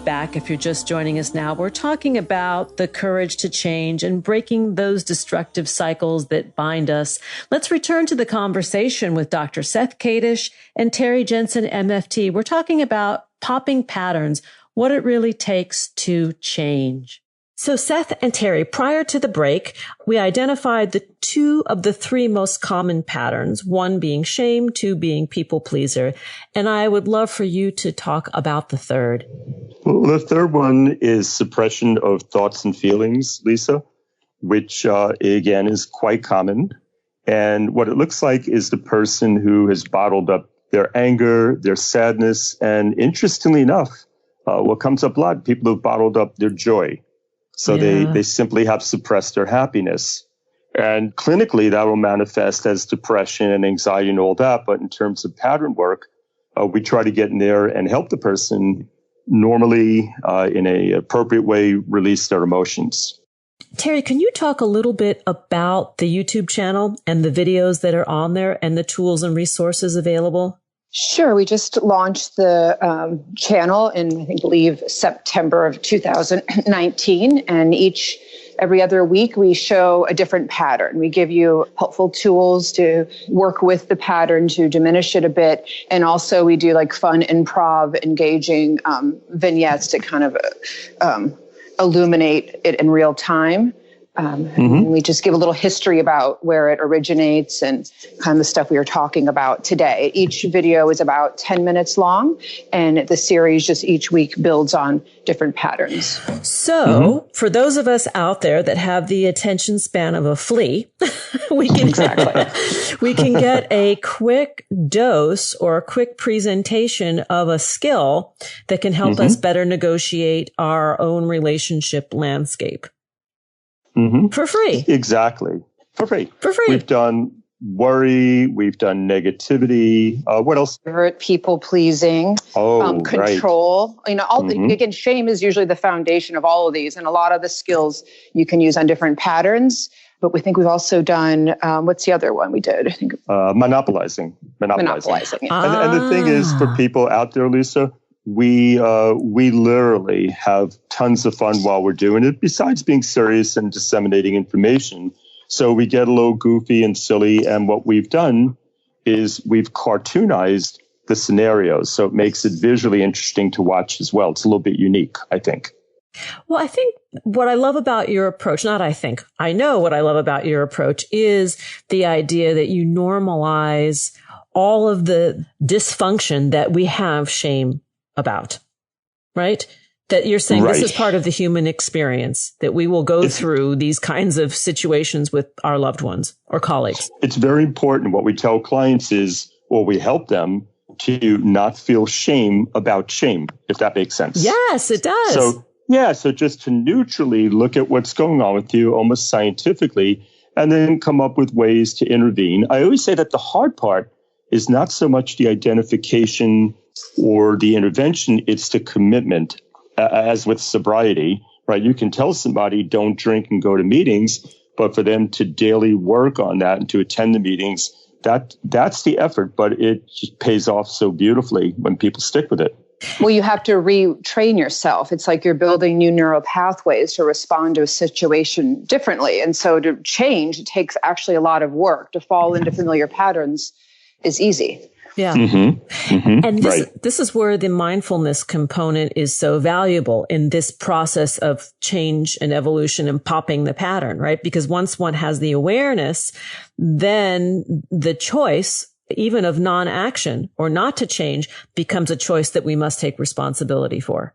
Back. If you're just joining us now, we're talking about the courage to change and breaking those destructive cycles that bind us. Let's return to the conversation with Dr. Seth Kadish and Terry Jensen, MFT. We're talking about popping patterns, what it really takes to change. So Seth and Terry, prior to the break, we identified the 2 of the 3 most common patterns, 1 being shame, 2 being people pleaser. And I would love for you to talk about the third. Well, the third one is suppression of thoughts and feelings, Lisa, which again is quite common. And what it looks like is the person who has bottled up their anger, their sadness, and interestingly enough, what comes up a lot, people who've bottled up their joy. So they simply have suppressed their happiness. And clinically, that will manifest as depression and anxiety and all that. But in terms of pattern work, we try to get in there and help the person normally, in an appropriate way, release their emotions. Terry, can you talk a little bit about the YouTube channel and the videos that are on there and the tools and resources available? Sure. We just launched the channel in, I believe, September of 2019. And every other week, we show a different pattern. We give you helpful tools to work with the pattern, to diminish it a bit. And also we do like fun improv, engaging vignettes to kind of illuminate it in real time. And we just give a little history about where it originates and kind of the stuff we were talking about today. Each video is about 10 minutes long, and the series just each week builds on different patterns. So for those of us out there that have the attention span of a flea, we can we can get a quick dose or a quick presentation of a skill that can help us better negotiate our own relationship landscape. For free. Exactly. For free. For free. We've done worry. We've done negativity. What else? People pleasing, control. Right. You know, again, shame is usually the foundation of all of these. And a lot of the skills you can use on different patterns. But we think we've also done, what's the other one we did? I think monopolizing. Yeah. And the thing is, for people out there, Lisa, we literally have tons of fun while we're doing it, besides being serious and disseminating information. So we get a little goofy and silly. And what we've done is we've cartoonized the scenarios. So it makes it visually interesting to watch as well. It's a little bit unique, I think. Well, I think what I love about your approach, I know what I love about your approach is the idea that you normalize all of the dysfunction that we have shame about, right? That you're saying this is part of the human experience, that we will go through these kinds of situations with our loved ones or colleagues. It's very important. What we tell clients is, or we help them to not feel shame about shame, if that makes sense. Yes, it does. So just to neutrally look at what's going on with you, almost scientifically, and then come up with ways to intervene. I always say that the hard part is not so much the identification or the intervention, it's the commitment, as with sobriety, right? You can tell somebody don't drink and go to meetings, but for them to daily work on that and to attend the meetings, that's the effort, but it just pays off so beautifully when people stick with it. Well, you have to retrain yourself. It's like you're building new neural pathways to respond to a situation differently. And so to change, it takes actually a lot of work. To fall into familiar patterns is easy. Yeah. And this is where the mindfulness component is so valuable in this process of change and evolution and popping the pattern, right? Because once one has the awareness, then the choice, even of non-action or not to change, becomes a choice that we must take responsibility for.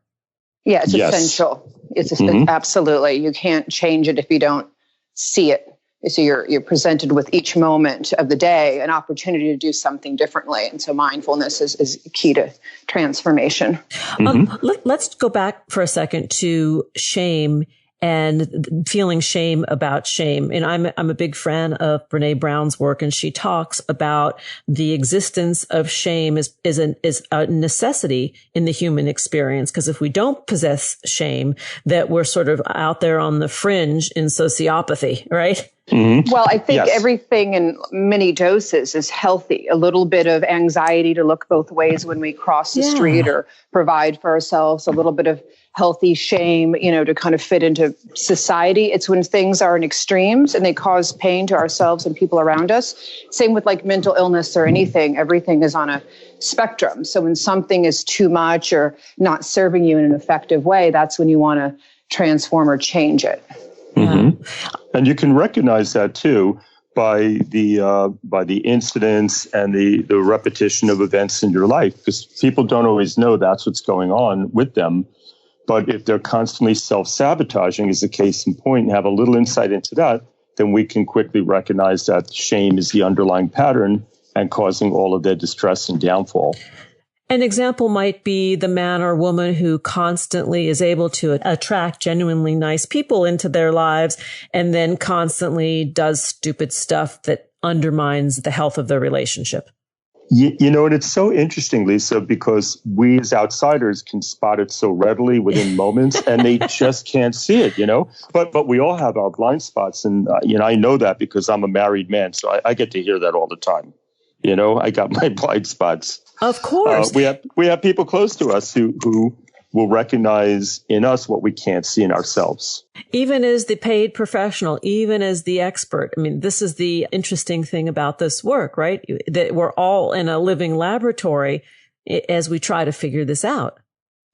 Yeah, it's essential. It's absolutely. You can't change it if you don't see it. So you're presented with each moment of the day an opportunity to do something differently. And so mindfulness is key to transformation. Let's go back for a second to shame and feeling shame about shame. And I'm a big fan of Brene Brown's work, and she talks about the existence of shame is a necessity in the human experience. Because if we don't possess shame, that we're sort of out there on the fringe in sociopathy, right? Well, I think everything in many doses is healthy. A little bit of anxiety to look both ways when we cross the street or provide for ourselves, a little bit of healthy shame, to kind of fit into society. It's when things are in extremes and they cause pain to ourselves and people around us. Same with like mental illness or anything. Everything is on a spectrum. So when something is too much or not serving you in an effective way, that's when you want to transform or change it. And you can recognize that too by the incidents and the repetition of events in your life, because people don't always know that's what's going on with them. But if they're constantly self-sabotaging, as a case in point, and have a little insight into that, then we can quickly recognize that shame is the underlying pattern and causing all of their distress and downfall. An example might be the man or woman who constantly is able to attract genuinely nice people into their lives and then constantly does stupid stuff that undermines the health of their relationship. And it's so interesting, Lisa, because we as outsiders can spot it so readily within moments, and they just can't see it, But we all have our blind spots, and I know that because I'm a married man, so I get to hear that all the time. I got my blind spots. Of course. We have people close to us who will recognize in us what we can't see in ourselves. Even as the paid professional, even as the expert. I mean, this is the interesting thing about this work, right? That we're all in a living laboratory as we try to figure this out.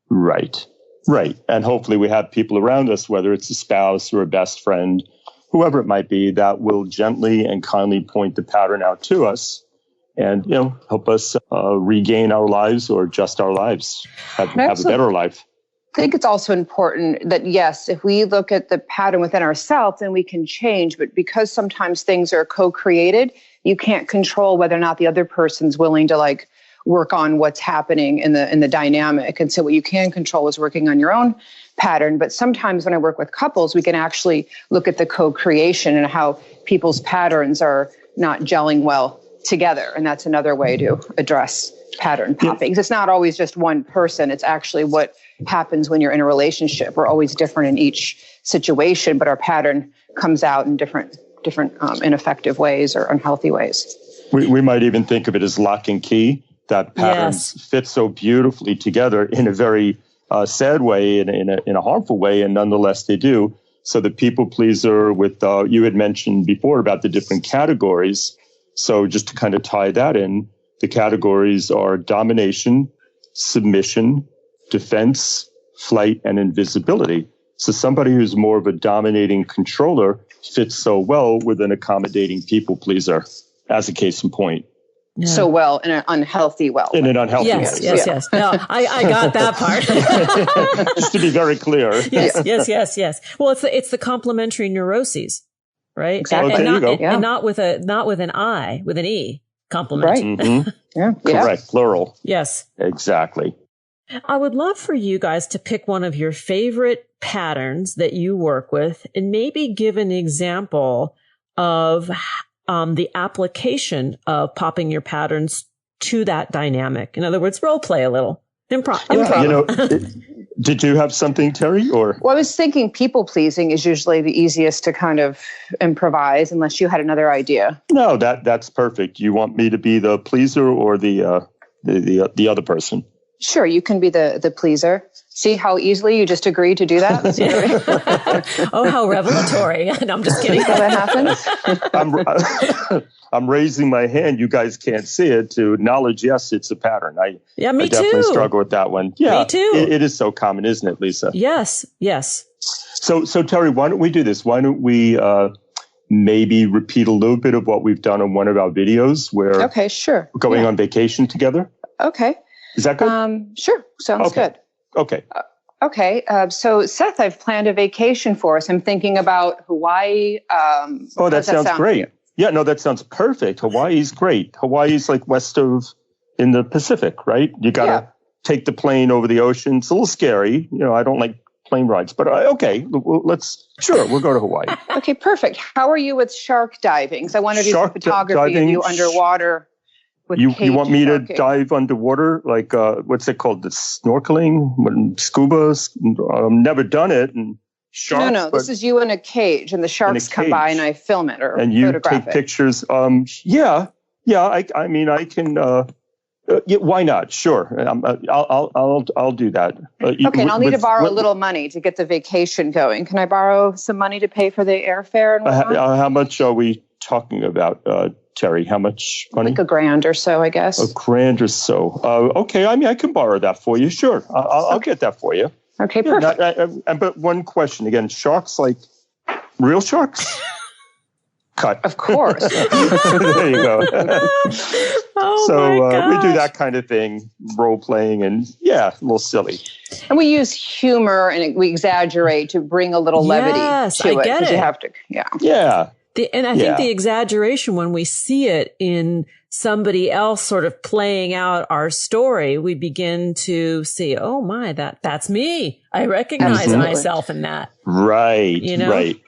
Right. And hopefully we have people around us, whether it's a spouse or a best friend, whoever it might be, that will gently and kindly point the pattern out to us and, help us regain our lives or adjust our lives, have a better life. I think it's also important that, yes, if we look at the pattern within ourselves, then we can change. But because sometimes things are co-created, you can't control whether or not the other person's willing to work on what's happening in the dynamic. And so what you can control is working on your own pattern. But sometimes when I work with couples, we can actually look at the co-creation and how people's patterns are not gelling well together. And that's another way to address pattern popping. It's not always just one person. It's actually what happens when you're in a relationship. We're always different in each situation, but our pattern comes out in different ineffective ways or unhealthy ways. We might even think of it as lock and key, that patterns fit so beautifully together in a very sad way and in a harmful way, and nonetheless they do. So the people pleaser with, you had mentioned before about the different categories. So just to kind of tie that in, the categories are domination, submission, defense, flight, and invisibility. So somebody who's more of a dominating controller fits so well with an accommodating people pleaser, as a case in point. Yeah. So well, in an unhealthy well. In an unhealthy way. Yes. No, I got that part. Just to be very clear. Yes. Well, it's the complementary neuroses, right? Exactly. There you go. And not with an I, with an E. Complement. Right. Mm-hmm. Yeah. Correct. Plural. Yes. Exactly. I would love for you guys to pick one of your favorite patterns that you work with and maybe give an example of the application of popping your patterns to that dynamic. In other words, role play a little. Improv. Did you have something, Terry? Or Well, I was thinking people pleasing is usually the easiest to kind of improvise, unless you had another idea. No, that's perfect. You want me to be the pleaser or the other person? Sure, you can be the pleaser. See how easily you just agreed to do that? Oh, how revelatory. No, I'm just kidding. How that happens? I'm raising my hand. You guys can't see it to acknowledge, yes, it's a pattern. I definitely struggle with that one. Yeah, me too. It is so common, isn't it, Lisa? Yes. So Terry, why don't we do this? Why don't we maybe repeat a little bit of what we've done on one of our videos where okay, sure. we're going on vacation together? Okay. Is that good? Sure. Sounds good. Okay. Okay. So Seth, I've planned a vacation for us. I'm thinking about Hawaii. That sounds great. Yeah, no, that sounds perfect. Hawaii's great. Hawaii's like west of in the Pacific, right? You got to take the plane over the ocean. It's a little scary. I don't like plane rides, but okay, we'll go to Hawaii. Okay, perfect. How are you with shark diving? So I want to do some photography of you underwater. You want me to dive underwater? Like, what's it called? The snorkeling? Scuba? I've never done it. And sharks. No. This is you in a cage and the sharks come by and I film it or and you photograph take pictures. I mean, I can, why not? Sure. I'll do that. Okay. And I'll need to borrow a little money to get the vacation going. Can I borrow some money to pay for the airfare and whatnot? How much are we talking about, Terry? How much money? Like $1,000 or so, I guess. $1,000 or so. Okay. I mean, I can borrow that for you. Sure. I'll get that for you. Okay, perfect. But one question again, sharks, like real sharks? Cut. Of course. There you go. So we do that kind of thing, role playing, and a little silly. And we use humor and we exaggerate to bring a little levity to it. Get it. You have to, Yeah. And I think the exaggeration, when we see it in somebody else sort of playing out our story, we begin to see, oh my, that's me. I recognize myself in that. Right. Right.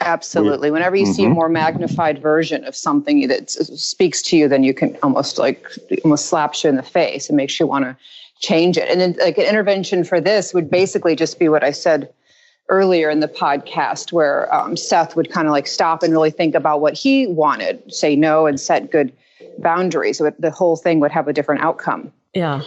Absolutely. Whenever you see a more magnified version of something that speaks to you, then you can almost slaps you in the face and makes you want to change it. And then like an intervention for this would basically just be what I said earlier in the podcast, where Seth would kind of like stop and really think about what he wanted, say no, and set good boundaries. So the whole thing would have a different outcome. Yeah.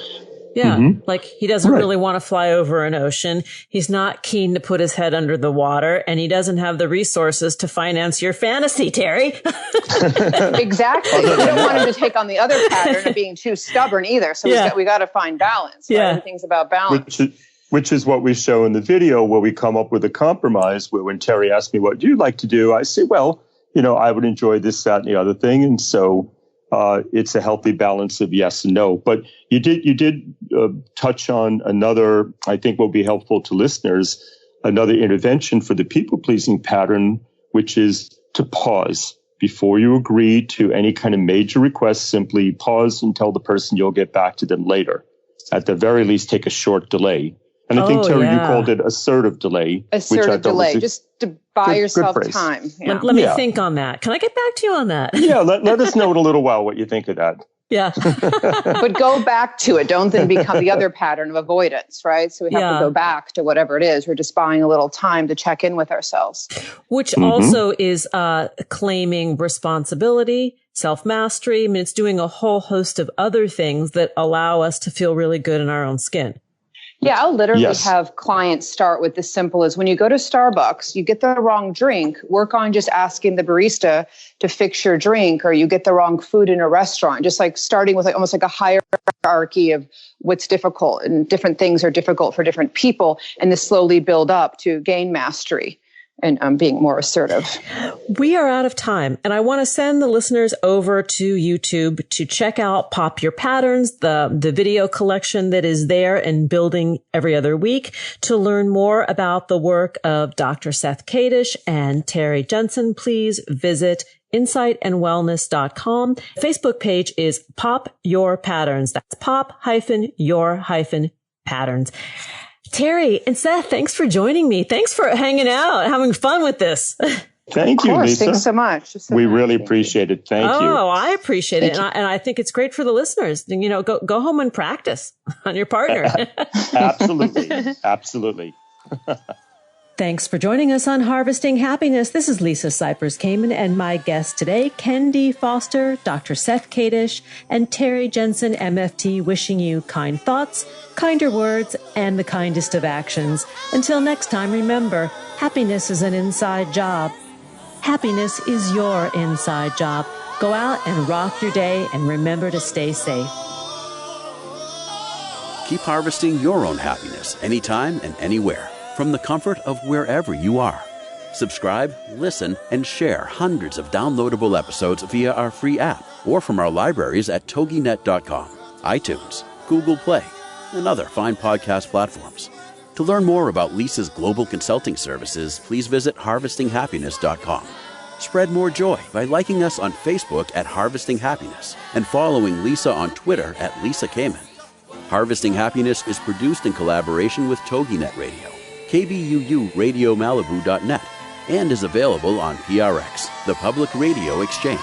Like he doesn't really want to fly over an ocean. He's not keen to put his head under the water, and he doesn't have the resources to finance your fantasy, Terry. Exactly. We don't want him to take on the other pattern of being too stubborn either. So we got to find balance. Right? Everything's about balance. Which is what we show in the video, where we come up with a compromise, where when Terry asked me, what do you like to do? I say, well, I would enjoy this, that, and the other thing. And so it's a healthy balance of yes and no. But you did touch on another, I think will be helpful to listeners, another intervention for the people-pleasing pattern, which is to pause. Before you agree to any kind of major request, simply pause and tell the person you'll get back to them later. At the very least, take a short delay. And I think, Terry, you called it assertive delay. Assertive delay, just to buy yourself time. Yeah. Let me think on that. Can I get back to you on that? Yeah, let us know in a little while what you think of that. Yeah. But go back to it. Don't then become the other pattern of avoidance, right? So we have to go back to whatever it is. We're just buying a little time to check in with ourselves. Which also is claiming responsibility, self-mastery. I mean, it's doing a whole host of other things that allow us to feel really good in our own skin. Yeah, I'll literally have clients start with the simple as when you go to Starbucks, you get the wrong drink, work on just asking the barista to fix your drink, or you get the wrong food in a restaurant, just like starting with almost like a hierarchy of what's difficult, and different things are difficult for different people, and this slowly build up to gain mastery and being more assertive. We are out of time, and I want to send the listeners over to YouTube to check out Pop Your Patterns, the video collection that is there and building every other week, to learn more about the work of Dr. Seth Kadish and Terry Jensen. Please visit insightandwellness.com. Facebook page is Pop Your Patterns. That's pop-your-patterns. Terry and Seth, thanks for joining me. Thanks for hanging out, having fun with this. Thank you, Lisa. Thanks so much. We really appreciate it. Thank you. Oh, I appreciate it. And I think it's great for the listeners. Go home and practice on your partner. Absolutely. Absolutely. Thanks for joining us on Harvesting Happiness. This is Lisa Cypers-Kamen, and my guests today, Ken D. Foster, Dr. Seth Kadish, and Terry Jensen, MFT, wishing you kind thoughts, kinder words, and the kindest of actions. Until next time, remember, happiness is an inside job. Happiness is your inside job. Go out and rock your day, and remember to stay safe. Keep harvesting your own happiness anytime and anywhere, from the comfort of wherever you are. Subscribe, listen, and share hundreds of downloadable episodes via our free app or from our libraries at toginet.com, iTunes, Google Play, and other fine podcast platforms. To learn more about Lisa's global consulting services, please visit harvestinghappiness.com. Spread more joy by liking us on Facebook at Harvesting Happiness and following Lisa on Twitter at Lisa Kamen. Harvesting Happiness is produced in collaboration with TogiNet Radio, KBUU Radio Malibu.net, and is available on PRX, the Public Radio Exchange.